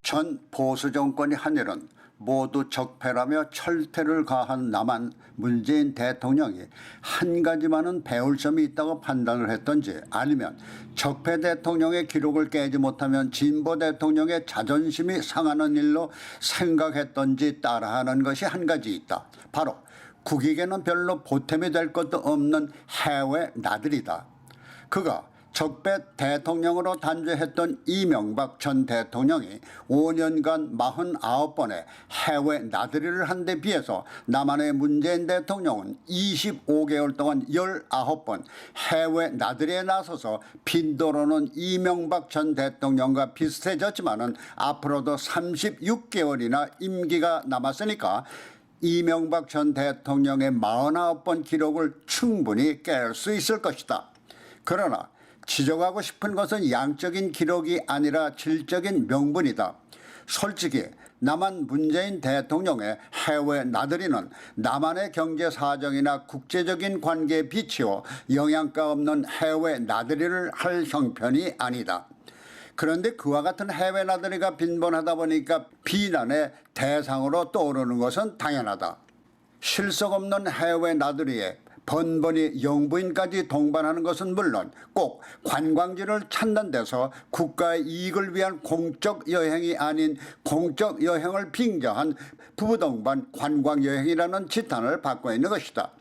전 보수 정권이 한 일은 모두 적폐라며 철퇴를 가한 남한 문재인 대통령이 한 가지만은 배울 점이 있다고 판단을 했던지, 아니면 적폐 대통령의 기록을 깨지 못하면 진보 대통령의 자존심이 상하는 일로 생각했던지 따라하는 것이 한 가지 있다. 바로 국익에는 별로 보탬이 될 것도 없는 해외 나들이다. 그가 적폐 대통령으로 단죄했던 이명박 전 대통령이 5년간 49번의 해외 나들이를 한 데 비해서 남한의 문재인 대통령은 25개월 동안 19번 해외 나들이에 나서서 빈도로는 이명박 전 대통령과 비슷해졌지만은 앞으로도 36개월이나 임기가 남았으니까 이명박 전 대통령의 49번 기록을 충분히 깰 수 있을 것이다. 그러나 지적하고 싶은 것은 양적인 기록이 아니라 질적인 명분이다. 솔직히 남한 문재인 대통령의 해외 나들이는 남한의 경제 사정이나 국제적인 관계에 비치어 영양가 없는 해외 나들이를 할 형편이 아니다. 그런데 그와 같은 해외 나들이가 빈번하다 보니까 비난의 대상으로 떠오르는 것은 당연하다. 실속 없는 해외 나들이에 번번이 영부인까지 동반하는 것은 물론 꼭 관광지를 찾는 데서 국가의 이익을 위한 공적 여행이 아닌 공적 여행을 빙자한 부부 동반 관광여행이라는 지탄을 받고 있는 것이다.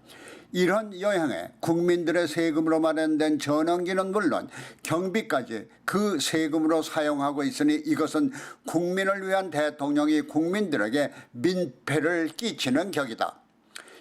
이런 여행에 국민들의 세금으로 마련된 전용기는 물론 경비까지 그 세금으로 사용하고 있으니 이것은 국민을 위한 대통령이 국민들에게 민폐를 끼치는 격이다.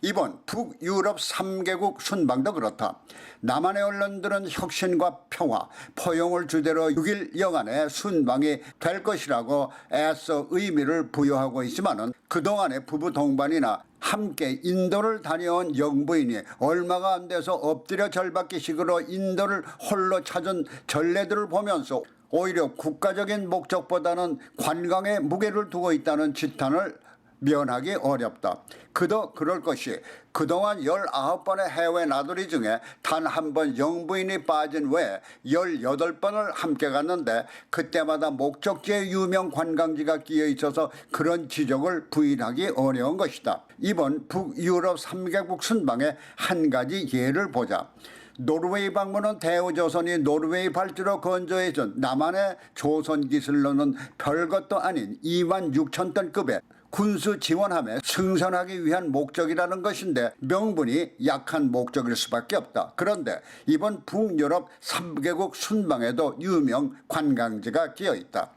이번 북유럽 3개국 순방도 그렇다. 남한의 언론들은 혁신과 평화, 포용을 주제로 6일 여간의 순방이 될 것이라고 애써 의미를 부여하고 있지만은 그동안의 부부 동반이나 함께 인도를 다녀온 영부인이 얼마가 안 돼서 엎드려 절받기식으로 인도를 홀로 찾은 전례들을 보면서 오히려 국가적인 목적보다는 관광에 무게를 두고 있다는 지탄을 면하기 어렵다. 그도 그럴 것이 그동안 19번의 해외 나들이 중에 단 한 번 영부인이 빠진 외에 18번을 함께 갔는데 그때마다 목적지의 유명 관광지가 끼어 있어서 그런 지적을 부인하기 어려운 것이다. 이번 북유럽 3개국 순방의 한 가지 예를 보자. 노르웨이 방문은 대우조선이 노르웨이 발주로 건조해준 남한의 조선 기술로는 별것도 아닌 2만 6천 톤급의 군수 지원함에 승선하기 위한 목적이라는 것인데 명분이 약한 목적일 수밖에 없다. 그런데 이번 북유럽 3개국 순방에도 유명 관광지가 끼어 있다.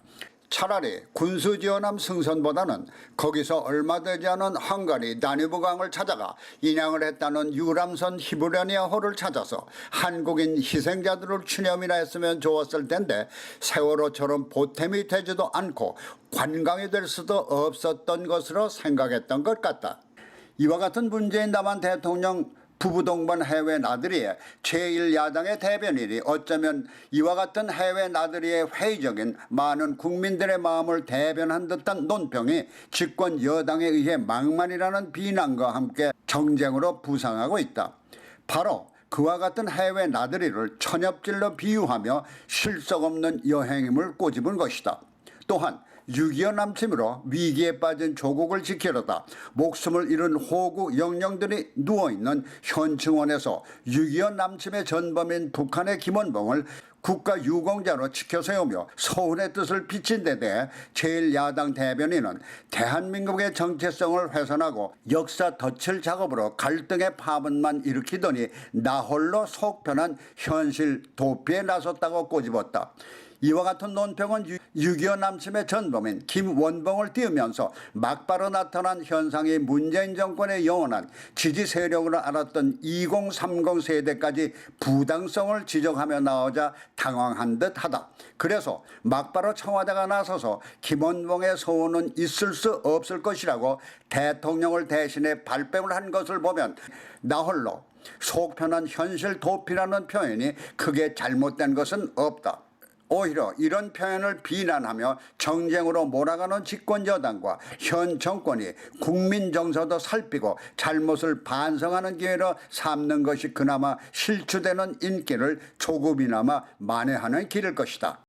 차라리 군수지원함 승선보다는 거기서 얼마 되지 않은 헝가리 다뉴브강을 찾아가 인양을 했다는 유람선 히브레니아호를 찾아서 한국인 희생자들을 추념이나 했으면 좋았을 텐데 세월호처럼 보탬이 되지도 않고 관광이 될 수도 없었던 것으로 생각했던 것 같다. 이와 같은 문재인 남한 대통령 부부 동반 해외 나들이에 제1야당의 대변인이 어쩌면 이와 같은 해외 나들이의 회의적인 많은 국민들의 마음을 대변한 듯한 논평이 집권 여당에 의해 망만이라는 비난과 함께 정쟁으로 부상하고 있다. 바로 그와 같은 해외 나들이를 천엽질로 비유하며 실속 없는 여행임을 꼬집은 것이다. 또한 6.25 남침으로 위기에 빠진 조국을 지키려다 목숨을 잃은 호구 영령들이 누워있는 현충원에서 6.25 남침의 전범인 북한의 김원봉을 국가 유공자로 지켜세우며 서울의 뜻을 비친 데 대해 제1야당 대변인은 대한민국의 정체성을 훼손하고 역사 덧칠 작업으로 갈등의 파문만 일으키더니 나홀로 속편한 현실 도피에 나섰다고 꼬집었다. 이와 같은 논평은 6.25 남침의 전범인 김원봉을 띄우면서 막바로 나타난 현상이 문재인 정권의 영원한 지지 세력으로 알았던 2030 세대까지 부당성을 지적하며 나오자 당황한 듯하다. 그래서 막바로 청와대가 나서서 김원봉의 소원은 있을 수 없을 것이라고 대통령을 대신해 발뺌을 한 것을 보면 나홀로 속편한 현실 도피라는 표현이 크게 잘못된 것은 없다. 오히려 이런 표현을 비난하며 정쟁으로 몰아가는 집권 여당과 현 정권이 국민 정서도 살피고 잘못을 반성하는 기회로 삼는 것이 그나마 실추되는 인기를 조금이나마 만회하는 길일 것이다.